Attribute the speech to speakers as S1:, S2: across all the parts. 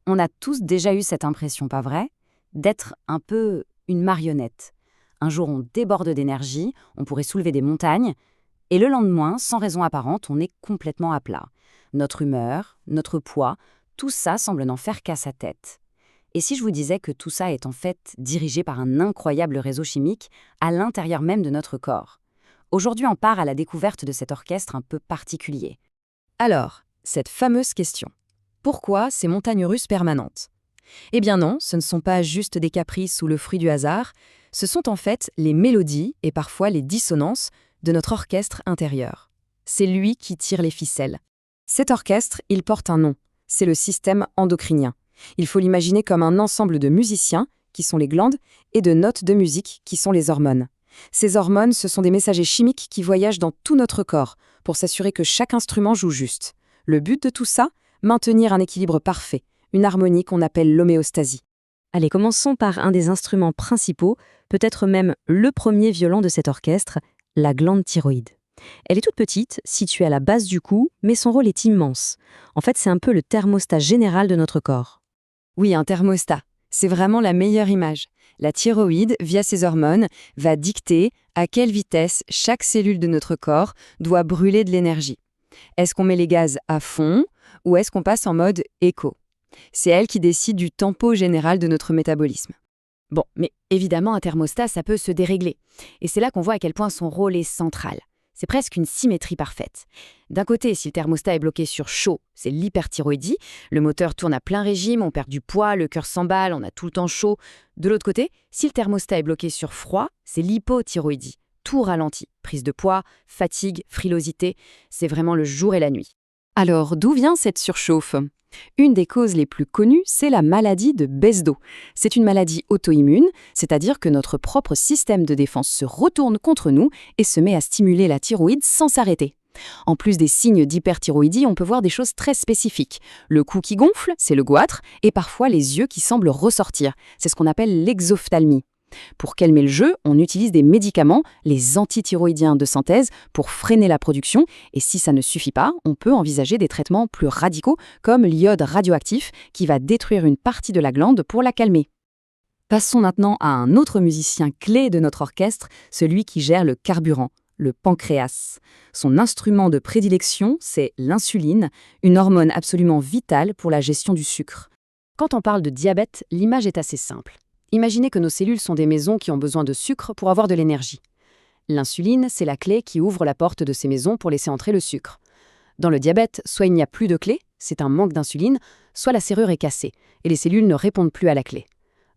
S1: On a tous déjà eu cette impression, pas vrai? D'être un peu une marionnette. Un jour, on déborde d'énergie, on pourrait soulever des montagnes, et le lendemain, sans raison apparente, on est complètement à plat. Notre humeur, notre poids, tout ça semble n'en faire qu'à sa tête. Et si je vous disais que tout ça est en fait dirigé par un incroyable réseau chimique à l'intérieur même de notre corps? Aujourd'hui, on part à la découverte de cet orchestre un peu particulier. Alors, cette fameuse question. Pourquoi ces montagnes russes permanentes? Eh bien non, ce ne sont pas juste des caprices ou le fruit du hasard, ce sont en fait les mélodies et parfois les dissonances de notre orchestre intérieur. C'est lui qui tire les ficelles. Cet orchestre, il porte un nom, c'est le système endocrinien. Il faut l'imaginer comme un ensemble de musiciens, qui sont les glandes, et de notes de musique, qui sont les hormones. Ces hormones, ce sont des messagers chimiques qui voyagent dans tout notre corps pour s'assurer que chaque instrument joue juste. Le but de tout ça? Maintenir un équilibre parfait, une harmonie qu'on appelle l'homéostasie. Allez, commençons par un des instruments principaux, peut-être même le premier violon de cet orchestre, la glande thyroïde. Elle est toute petite, située à la base du cou, mais son rôle est immense. En fait, c'est un peu le thermostat général de notre corps. Oui, un thermostat. C'est vraiment la meilleure image. La thyroïde, via ses hormones, va dicter à quelle vitesse chaque cellule de notre corps doit brûler de l'énergie. Est-ce qu'on met les gaz à fond ou est-ce qu'on passe en mode éco? C'est elle qui décide du tempo général de notre métabolisme. Bon, mais évidemment, un thermostat, ça peut se dérégler. Et c'est là qu'on voit à quel point son rôle est central. C'est presque une symétrie parfaite. D'un côté, si le thermostat est bloqué sur chaud, c'est l'hyperthyroïdie. Le moteur tourne à plein régime, on perd du poids, le cœur s'emballe, on a tout le temps chaud. De l'autre côté, si le thermostat est bloqué sur froid, c'est l'hypothyroïdie. Tout ralentit. Prise de poids, fatigue, frilosité, c'est vraiment le jour et la nuit. Alors, d'où vient cette surchauffe? Une des causes les plus connues, c'est la maladie de Besdo. C'est une maladie auto-immune, c'est-à-dire que notre propre système de défense se retourne contre nous et se met à stimuler la thyroïde sans s'arrêter. En plus des signes d'hyperthyroïdie, on peut voir des choses très spécifiques. Le cou qui gonfle, c'est le goitre, et parfois les yeux qui semblent ressortir. C'est ce qu'on appelle l'exophthalmie. Pour calmer le jeu, on utilise des médicaments, les antithyroïdiens de synthèse, pour freiner la production. Et si ça ne suffit pas, on peut envisager des traitements plus radicaux, comme l'iode radioactif, qui va détruire une partie de la glande pour la calmer. Passons maintenant à un autre musicien clé de notre orchestre, celui qui gère le carburant, le pancréas. Son instrument de prédilection, c'est l'insuline, une hormone absolument vitale pour la gestion du sucre. Quand on parle de diabète, l'image est assez simple. Imaginez que nos cellules sont des maisons qui ont besoin de sucre pour avoir de l'énergie. L'insuline, c'est la clé qui ouvre la porte de ces maisons pour laisser entrer le sucre. Dans le diabète, soit il n'y a plus de clé, c'est un manque d'insuline, soit la serrure est cassée et les cellules ne répondent plus à la clé.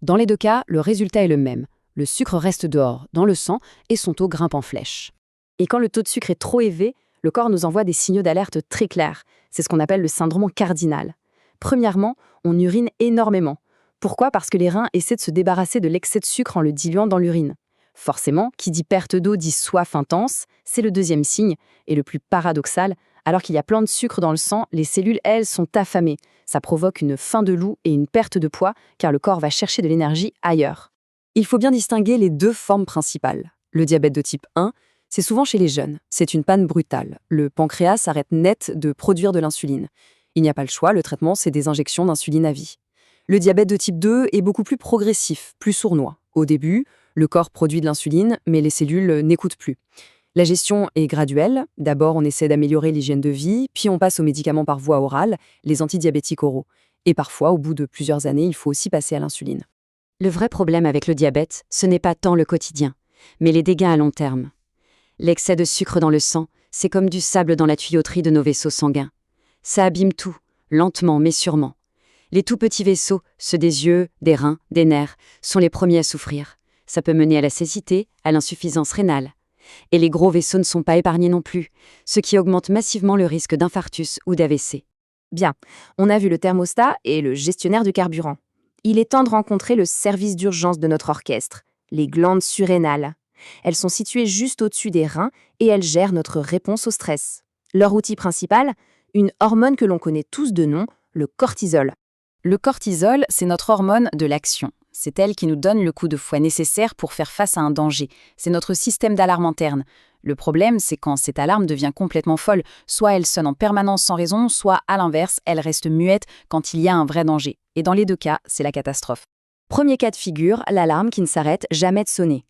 S1: Dans les deux cas, le résultat est le même. Le sucre reste dehors, dans le sang, et son taux grimpe en flèche. Et quand le taux de sucre est trop élevé, le corps nous envoie des signaux d'alerte très clairs. C'est ce qu'on appelle le syndrome cardinal. Premièrement, on urine énormément. Pourquoi? Parce que les reins essaient de se débarrasser de l'excès de sucre en le diluant dans l'urine. Forcément, qui dit perte d'eau dit soif intense, c'est le deuxième signe, et le plus paradoxal, alors qu'il y a plein de sucre dans le sang, les cellules, elles, sont affamées. Ça provoque une faim de loup et une perte de poids, car le corps va chercher de l'énergie ailleurs. Il faut bien distinguer les deux formes principales. Le diabète de type 1, c'est souvent chez les jeunes. C'est une panne brutale. Le pancréas arrête net de produire de l'insuline. Il n'y a pas le choix, le traitement, c'est des injections d'insuline à vie. Le diabète de type 2 est beaucoup plus progressif, plus sournois. Au début, le corps produit de l'insuline, mais les cellules n'écoutent plus. La gestion est graduelle. D'abord, on essaie d'améliorer l'hygiène de vie, puis on passe aux médicaments par voie orale, les antidiabétiques oraux. Et parfois, au bout de plusieurs années, il faut aussi passer à l'insuline. Le vrai problème avec le diabète, ce n'est pas tant le quotidien, mais les dégâts à long terme. L'excès de sucre dans le sang, c'est comme du sable dans la tuyauterie de nos vaisseaux sanguins. Ça abîme tout, lentement mais sûrement. Les tout petits vaisseaux, ceux des yeux, des reins, des nerfs, sont les premiers à souffrir. Ça peut mener à la cécité, à l'insuffisance rénale. Et les gros vaisseaux ne sont pas épargnés non plus, ce qui augmente massivement le risque d'infarctus ou d'AVC. Bien, on a vu le thermostat et le gestionnaire du carburant. Il est temps de rencontrer le service d'urgence de notre orchestre, les glandes surrénales. Elles sont situées juste au-dessus des reins et elles gèrent notre réponse au stress. Leur outil principal, une hormone que l'on connaît tous de nom, le cortisol. Le cortisol, c'est notre hormone de l'action. C'est elle qui nous donne le coup de fouet nécessaire pour faire face à un danger. C'est notre système d'alarme interne.
S2: Le problème, c'est quand cette alarme devient complètement folle. Soit elle sonne en permanence sans raison, soit à l'inverse, elle reste muette quand il y a un vrai danger. Et dans les deux cas, c'est la catastrophe.
S1: Premier cas de figure, l'alarme qui ne s'arrête jamais de sonner.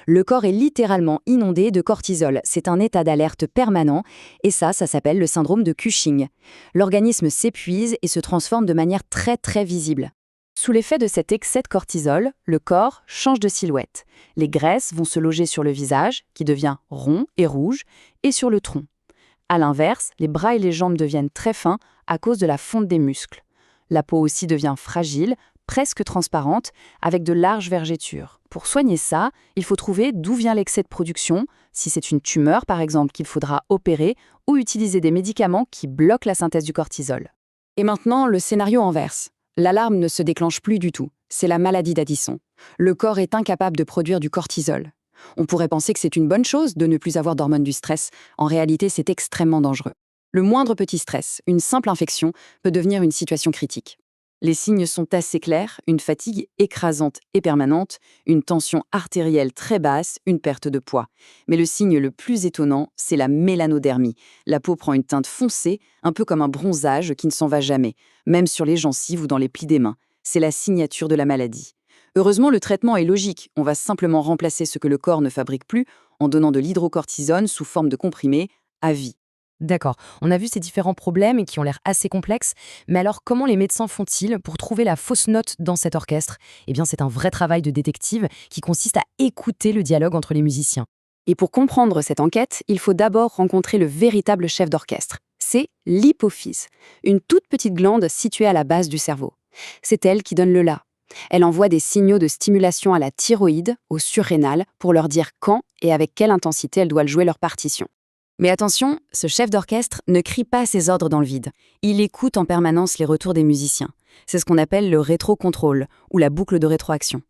S1: Le corps est littéralement inondé de cortisol. C'est un état d'alerte permanent et ça s'appelle le syndrome de Cushing. L'organisme s'épuise et se transforme de manière très visible. Sous l'effet de cet excès de cortisol, le corps change de silhouette. Les graisses vont se loger sur le visage, qui devient rond et rouge, et sur le tronc. À l'inverse, les bras et les jambes deviennent très fins à cause de la fonte des muscles. La peau aussi devient fragile, presque transparente, avec de larges vergetures. Pour soigner ça, il faut trouver d'où vient l'excès de production, si c'est une tumeur par exemple qu'il faudra opérer, ou utiliser des médicaments qui bloquent la synthèse du cortisol. Et maintenant, le scénario inverse. L'alarme ne se déclenche plus du tout. C'est la maladie d'Addison. Le corps est incapable de produire du cortisol. On pourrait penser que c'est une bonne chose de ne plus avoir d'hormones du stress. En réalité, c'est extrêmement dangereux. Le moindre petit stress, une simple infection, peut devenir une situation critique. Les signes sont assez clairs, une fatigue écrasante et permanente, une tension artérielle très basse, une perte de poids. Mais le signe le plus étonnant, c'est la mélanodermie. La peau prend une teinte foncée, un peu comme un bronzage qui ne s'en va jamais, même sur les gencives ou dans les plis des mains. C'est la signature de la maladie. Heureusement, le traitement est logique. On va simplement remplacer ce que le corps ne fabrique plus en donnant de l'hydrocortisone sous forme de comprimés à vie.
S3: D'accord, on a vu ces différents problèmes et qui ont l'air assez complexes, mais alors comment les médecins font-ils pour trouver la fausse note dans cet orchestre? Eh bien, c'est un vrai travail de détective qui consiste à écouter le dialogue entre les musiciens.
S1: Et pour comprendre cette enquête, il faut d'abord rencontrer le véritable chef d'orchestre. C'est l'hypophyse, une toute petite glande située à la base du cerveau. C'est elle qui donne le la. Elle envoie des signaux de stimulation à la thyroïde, aux surrénales, pour leur dire quand et avec quelle intensité elles doivent jouer leur partition. Mais attention, ce chef d'orchestre ne crie pas ses ordres dans le vide. Il écoute en permanence les retours des musiciens. C'est ce qu'on appelle le rétrocontrôle, ou la boucle de rétroaction.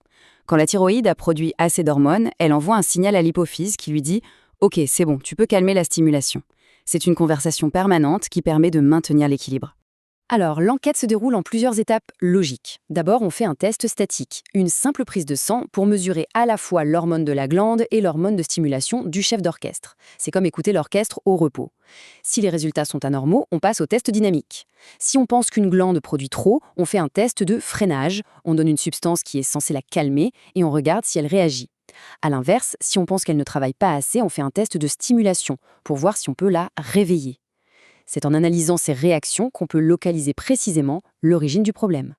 S1: Quand la thyroïde a produit assez d'hormones, elle envoie un signal à l'hypophyse qui lui dit « Ok, c'est bon, tu peux calmer la stimulation ». C'est une conversation permanente qui permet de maintenir l'équilibre. Alors, l'enquête se déroule en plusieurs étapes logiques. D'abord, on fait un test statique, une simple prise de sang pour mesurer à la fois l'hormone de la glande et l'hormone de stimulation du chef d'orchestre. C'est comme écouter l'orchestre au repos. Si les résultats sont anormaux, on passe au test dynamique. Si on pense qu'une glande produit trop, on fait un test de freinage. On donne une substance qui est censée la calmer et on regarde si elle réagit. À l'inverse, si on pense qu'elle ne travaille pas assez, on fait un test de stimulation pour voir si on peut la réveiller. C'est en analysant ces réactions qu'on peut localiser précisément l'origine du problème.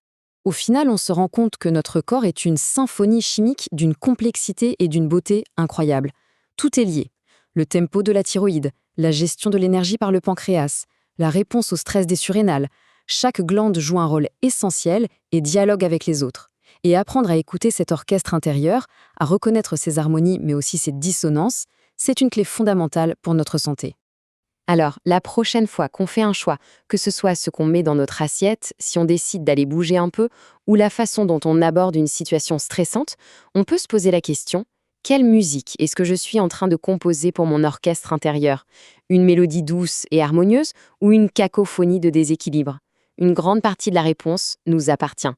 S1: Au final, on se rend compte que notre corps est une symphonie chimique d'une complexité et d'une beauté incroyables. Tout est lié. Le tempo de la thyroïde, la gestion de l'énergie par le pancréas, la réponse au stress des surrénales. Chaque glande joue un rôle essentiel et dialogue avec les autres. Et apprendre à écouter cet orchestre intérieur, à reconnaître ses harmonies mais aussi ses dissonances, c'est une clé fondamentale pour notre santé. Alors, la prochaine fois qu'on fait un choix, que ce soit ce qu'on met dans notre assiette, si on décide d'aller bouger un peu, ou la façon dont on aborde une situation stressante, on peut se poser la question: quelle musique est-ce que je suis en train de composer pour mon orchestre intérieur? Une mélodie douce et harmonieuse ou une cacophonie de déséquilibre? Une grande partie de la réponse nous appartient.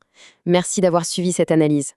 S1: Merci d'avoir suivi cette analyse.